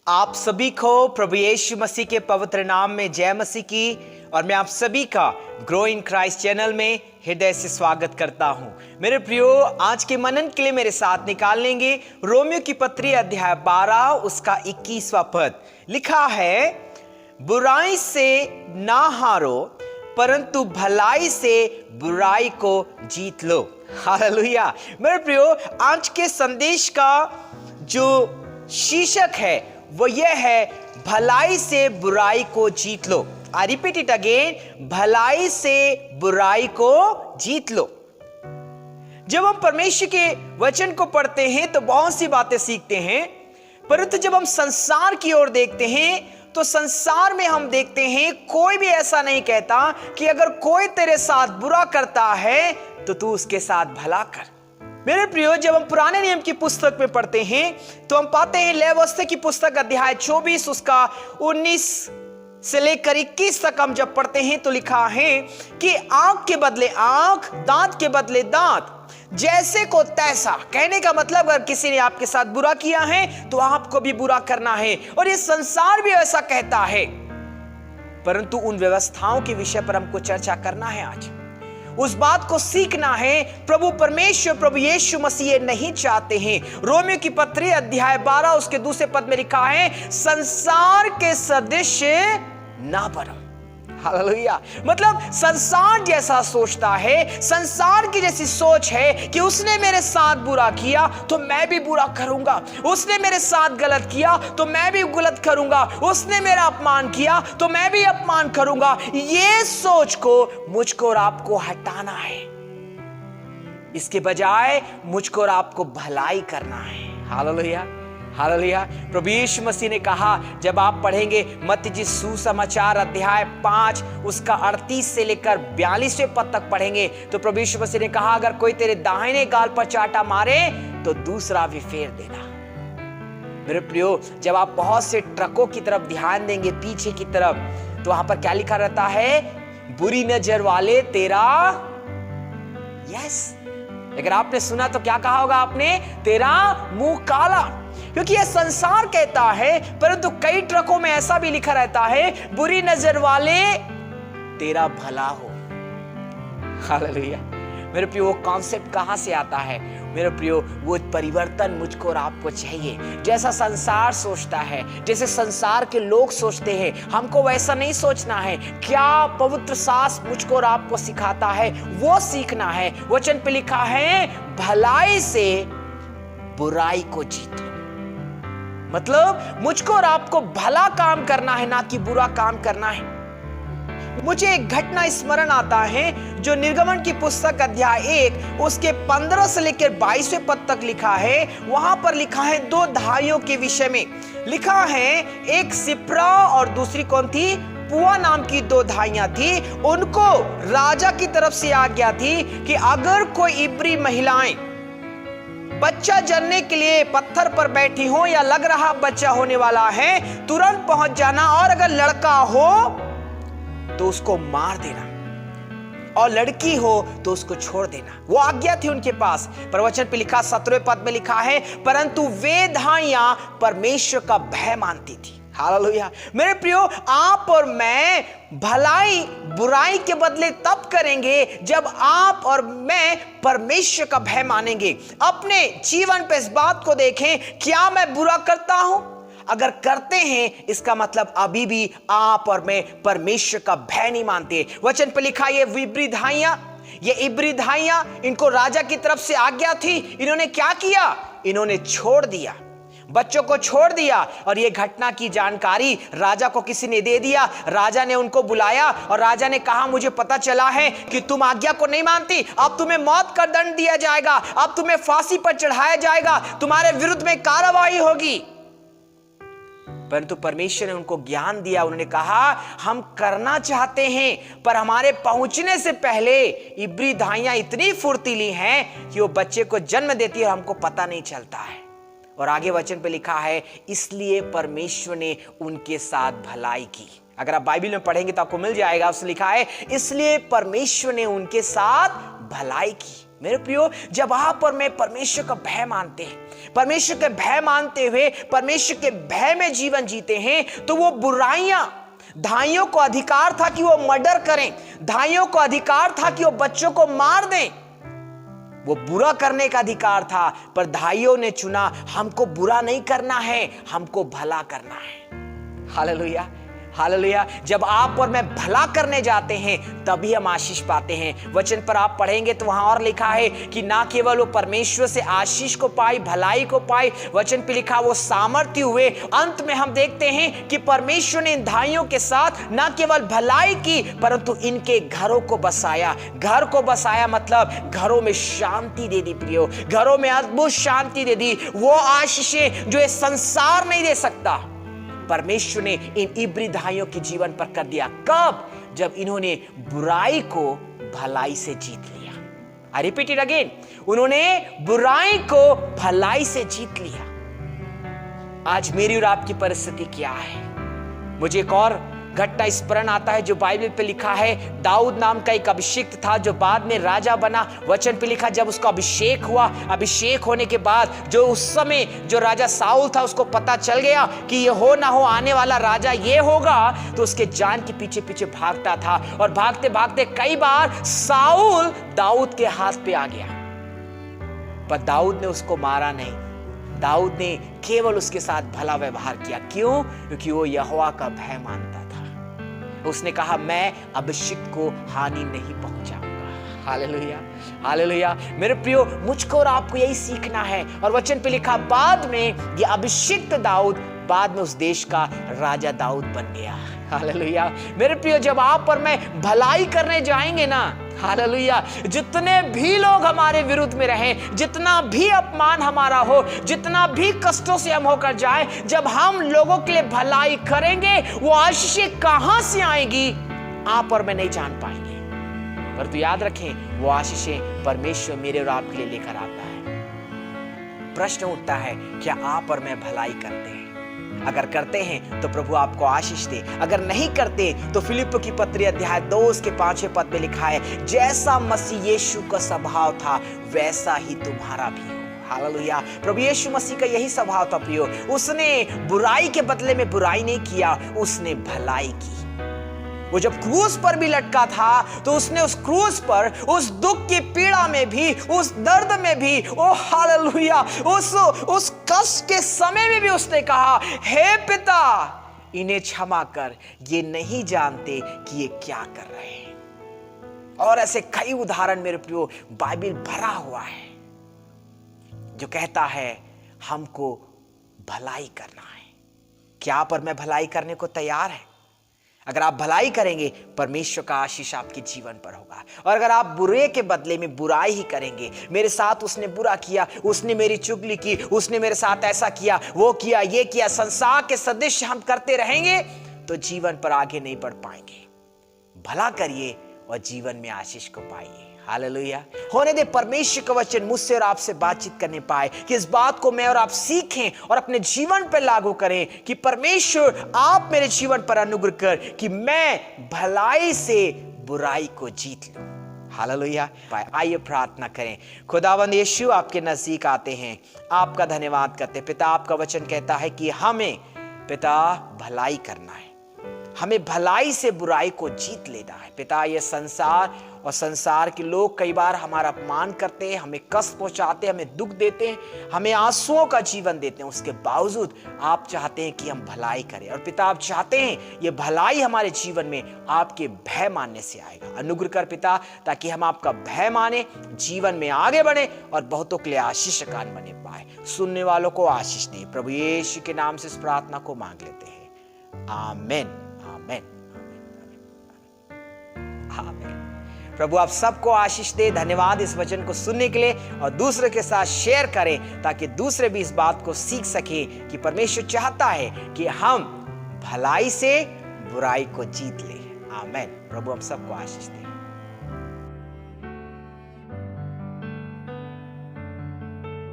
आप सभी को प्रभु यीशु मसीह के पवित्र नाम में जय मसीह की। और मैं आप सभी का ग्रो इन क्राइस्ट चैनल में हृदय से स्वागत करता हूं। मेरे प्रियो, आज के मनन के लिए मेरे साथ निकाल लेंगे रोमियो की पत्री अध्याय 12 उसका 21वां पद। लिखा है, बुराई से ना हारो परंतु भलाई से बुराई को जीत लो। हालेलुया। मेरे प्रियो, आज के संदेश का जो शीर्षक है वो ये है, भलाई से बुराई को जीत लो। आई रिपीट इट अगेन, भलाई से बुराई को जीत लो। जब हम परमेश्वर के वचन को पढ़ते हैं तो बहुत सी बातें सीखते हैं, परंतु जब हम संसार की ओर देखते हैं तो संसार में हम देखते हैं कोई भी ऐसा नहीं कहता कि अगर कोई तेरे साथ बुरा करता है तो तू उसके साथ भला कर। मेरे प्रियो, जब हम पुराने नियम की पुस्तक में पढ़ते हैं तो हम पाते हैं लेविती की पुस्तक अध्याय 24 उसका 19 से लेकर 21 तक हम जब पढ़ते हैं तो लिखा है कि आंख के बदले आंख, दांत के बदले दांत, जैसे को तैसा। कहने का मतलब, अगर किसी ने आपके साथ बुरा किया है तो आपको भी बुरा करना है। और ये संसार भी ऐसा कहता है, परंतु उन व्यवस्थाओं के विषय पर हमको चर्चा करना है। आज उस बात को सीखना है। प्रभु परमेश्वर, प्रभु यीशु मसीह नहीं चाहते हैं। रोमियो की पत्री अध्याय 12 उसके दूसरे पद में लिखा है, संसार के सदृश ना बनो। हालेलुया। मतलब संसार जैसा सोचता है, संसार की जैसी सोच है कि उसने मेरे साथ बुरा किया तो मैं भी बुरा करूंगा, उसने मेरे साथ गलत किया तो मैं भी गलत करूंगा, उसने मेरा अपमान किया तो मैं भी अपमान करूंगा। ये सोच को मुझको और आपको हटाना है। इसके बजाय मुझको और आपको भलाई करना है। Hallelujah, hallelujah. प्रभु यीशु मसीह ने कहा, जब आप पढ़ेंगे मत्ती जी सुसमाचार अध्याय 5 उसका 38 से लेकर 42वें पद तक पढ़ेंगे तो प्रभु यीशु मसीह ने कहा, अगर कोई तेरे दाहिने गाल पर चांटा मारे तो दूसरा भी फेर देना। मेरे प्रियो, जब आप बहुत से ट्रकों की तरफ ध्यान देंगे पीछे की तरफ, तो वहां पर क्या लिखा रहता है, बुरी नजर वाले तेरा, यस, अगर आपने सुना तो क्या कहा होगा आपने, तेरा मुंह काला। क्योंकि यह संसार कहता है, परंतु कई ट्रकों में ऐसा भी लिखा रहता है, बुरी नजर वाले तेरा भला हो। हालेलुया। मेरे प्रियो, वो कॉन्सेप्ट कहां से आता है? मेरे प्रियो, वो परिवर्तन मुझको और आपको चाहिए। जैसा संसार सोचता है, जैसे संसार के लोग सोचते हैं, हमको वैसा नहीं सोचना है। क्या पवित्र शास्त्र मुझको और आपको सिखाता है वो सीखना है। वचन पे लिखा है, भलाई से बुराई को जीतो। मतलब मुझको और आपको भला काम करना है, ना कि बुरा काम करना है। मुझे एक घटना स्मरण आता है जो निर्गमन की पुस्तक अध्याय 1 उसके 15 से लेकर 22वें पद तक लिखा है। वहां पर लिखा है दो धाइयों के विषय में। लिखा है, एक सिप्रा और दूसरी कौन थी, पुआ नाम की दो धाइयां थी। उनको राजा की तरफ से आज्ञा थी कि अगर कोई इब्री महिलाएं बच्चा जनने के लिए पत्थर पर बैठी हो या लग रहा बच्चा होने वाला है, तुरंत पहुंच जाना, और अगर लड़का हो तो उसको मार देना और लड़की हो तो उसको छोड़ देना। वो आज्ञा थी उनके पास। पर वचन पे लिखा 17वें पद में लिखा है, परंतु वे धाइयां परमेश्वर का भय मानती थी। हालेलुया। मेरे प्रियो, आप और मैं भलाई बुराई के बदले तब करेंगे जब आप और मैं परमेश्वर का भय मानेंगे। अपने जीवन पे इस बात को देखें, क्या मैं बुरा करता हूं? अगर करते हैं इसका मतलब अभी भी आप और मैं परमेश्वर का भय नहीं मानते। वचन पे लिखा, ये इब्री धाइयां, इनको राजा की तरफ से आज्ञा थी। इन्होंने क्या किया? इन्होंने छोड़ दिया, बच्चों को छोड़ दिया। और ये घटना की जानकारी राजा को किसी ने दे दिया। राजा ने उनको बुलाया और राजा ने कहा, मुझे पता चला है कि तुम आज्ञा को नहीं मानती, अब तुम्हें मौत का दंड दिया जाएगा, अब तुम्हें फांसी पर चढ़ाया जाएगा, तुम्हारे विरुद्ध में कार्रवाई होगी। परंतु परमेश्वर ने उनको ज्ञान दिया। उन्होंने कहा, हम करना चाहते हैं, पर हमारे पहुंचने से पहले इब्री धाइयां इतनी फुर्तीली हैं कि वो बच्चे को जन्म देती है और हमको पता नहीं चलता है। और आगे वचन पे लिखा है, इसलिए परमेश्वर ने उनके साथ भलाई की। अगर आप बाइबल में पढ़ेंगे तो आपको मिल जाएगा, उसने लिखा है, इसलिए परमेश्वर ने उनके साथ भलाई की। मेरे प्रियो, जब आप और मैं परमेश्वर का भय मानते हैं, परमेश्वर के भय मानते हुए परमेश्वर के भय में जीवन जीते हैं, तो वो बुराइयां, धाइयों को अधिकार था कि वो मर्डर करें, धाइयों को अधिकार था कि वो बच्चों को मार दें, वो बुरा करने का अधिकार था, पर धाइयों ने चुना हमको बुरा नहीं करना है, हमको भला करना है। Hallelujah, hallelujah. जब आप और मैं भला करने जाते हैं तभी हम आशीष पाते हैं। वचन पर आप पढ़ेंगे तो वहां और लिखा है कि ना केवल वो परमेश्वर से आशीष को पाई, भलाई को पाई, वचन पे लिखा वो सामर्थ्य हुए। अंत में हम देखते हैं कि परमेश्वर ने इन धाइयों के साथ ना केवल भलाई की परंतु इनके घरों को बसाया। घर को बसाया मतलब घरों में शांति दे दी प्रियो, घरों में अद्भुत शांति दे दी। वो आशीषें जो ये संसार नहीं दे सकता, परमेश्वर ने इन इब्री धाइयों के जीवन पर कर दिया। कब? जब इन्होंने बुराई को भलाई से जीत लिया। आई रिपीट इट अगेन, उन्होंने बुराई को भलाई से जीत लिया। आज मेरी और आपकी परिस्थिति क्या है? मुझे एक और घटना स्मरण आता है जो बाइबल पे लिखा है। दाऊद नाम का एक अभिषिक्त था जो बाद में राजा बना। वचन पे लिखा जब उसका अभिषेक हुआ, अभिषेक होने के बाद जो उस समय जो राजा साउल था उसको पता चल गया कि ये हो ना हो आने वाला राजा ये होगा, तो उसके जान के पीछे पीछे भागता था और भागते भागते कई बार साउल दाऊद के हाथ पे आ गया, पर दाऊद ने उसको मारा नहीं। दाऊद ने केवल उसके साथ भला व्यवहार किया। क्यों? क्योंकि वो यहोवा का भय मानता था। उसने कहा मैं अभिषिक्त को हानि नहीं पहुंचाऊंगा। Hallelujah, hallelujah. मेरे प्रियो, मुझको और आपको यही सीखना है। और वचन पे लिखा बाद में ये अभिषिक्त दाऊद बाद में उस देश का राजा दाऊद बन गया। हालेलुया। मेरे प्रियो, जब आप और मैं भलाई करने जाएंगे ना, हालेलुया, जितने भी लोग हमारे विरुद्ध में रहें, जितना भी अपमान हमारा हो, जितना भी कष्टों से हम होकर जाए, जब हम लोगों के लिए भलाई करेंगे वो आशीषें कहां से आएंगी आप और मैं नहीं जान पाएंगे। परंतु याद रखें वो आशीषें परमेश्वर मेरे और आपके लिए लेकर आता है। प्रश्न उठता है, क्या आप और मैं भलाई करते हैं? अगर करते हैं तो प्रभु आपको आशीष दे, अगर नहीं करते तो फिलिप्पियों की पत्री अध्याय 2 उसके 5वें पद में लिखा है, जैसा मसीह यीशु का स्वभाव था वैसा ही तुम्हारा भी हो। हालेलुया। प्रभु यीशु मसीह का यही स्वभाव था प्रियो। उसने बुराई के बदले में बुराई नहीं किया, उसने भलाई की। वो जब क्रूस पर भी लटका था तो उसने उस क्रूस पर, उस दुख की पीड़ा में भी, उस दर्द में भी, ओ हालेलुया, उस कष्ट के समय में भी उसने कहा, हे पिता इन्हें क्षमा कर, ये नहीं जानते कि ये क्या कर रहे हैं। और ऐसे कई उदाहरण मेरे प्रियो बाइबल भरा हुआ है जो कहता है हमको भलाई करना है। क्या पर मैं भलाई करने को तैयार है? अगर आप भलाई करेंगे परमेश्वर का आशीष आपके जीवन पर होगा। और अगर आप बुरे के बदले में बुराई ही करेंगे, मेरे साथ उसने बुरा किया, उसने मेरी चुगली की, उसने मेरे साथ ऐसा किया, वो किया, ये किया, संसार के सदृश हम करते रहेंगे तो जीवन पर आगे नहीं बढ़ पाएंगे। भला करिए और जीवन में आशीष को पाइए। हालेलुया। होने दे परमेश्वर का वचन मुझसे और आपसे बातचीत करने पाए कि इस बात को मैं और आप सीखें और अपने जीवन पर लागू करें कि परमेश्वर आप मेरे जीवन पर अनुग्रह कर कि मैं भलाई से बुराई को जीत लूं। हालेलुया। आइए प्रार्थना करें। खुदावंद यीशु आपके नजदीक आते हैं, आपका धन्यवाद करते। पिता, आपका वचन कहता है कि हमें पिता भलाई करना है, हमें भलाई से बुराई को जीत लेना है। पिता, ये संसार और संसार के लोग कई बार हमारा अपमान करते हैं, हमें कष्ट पहुंचाते हैं, हमें दुख देते हैं, हमें आंसुओं का जीवन देते हैं। उसके बावजूद आप चाहते हैं कि हम भलाई करें। और पिता, आप चाहते हैं ये भलाई हमारे जीवन में आपके भय मानने से आएगा। अनुग्रह कर पिता, ताकि हम आपका भय माने, जीवन में आगे बढ़े और बहुतों के लिए आशीष का कारण बने पाए। सुनने वालों को आशीष दे। प्रभु यीशु के नाम से इस प्रार्थना को मांग लेते हैं। आमीन, आमीन, आमीन। प्रभु आप सबको आशीष दे। धन्यवाद इस वचन को सुनने के लिए, और दूसरे के साथ शेयर करें ताकि दूसरे भी इस बात को सीख सके कि परमेश्वर चाहता है कि हम भलाई से बुराई को जीत लें। आमीन। प्रभु हम सबको आशीष दे।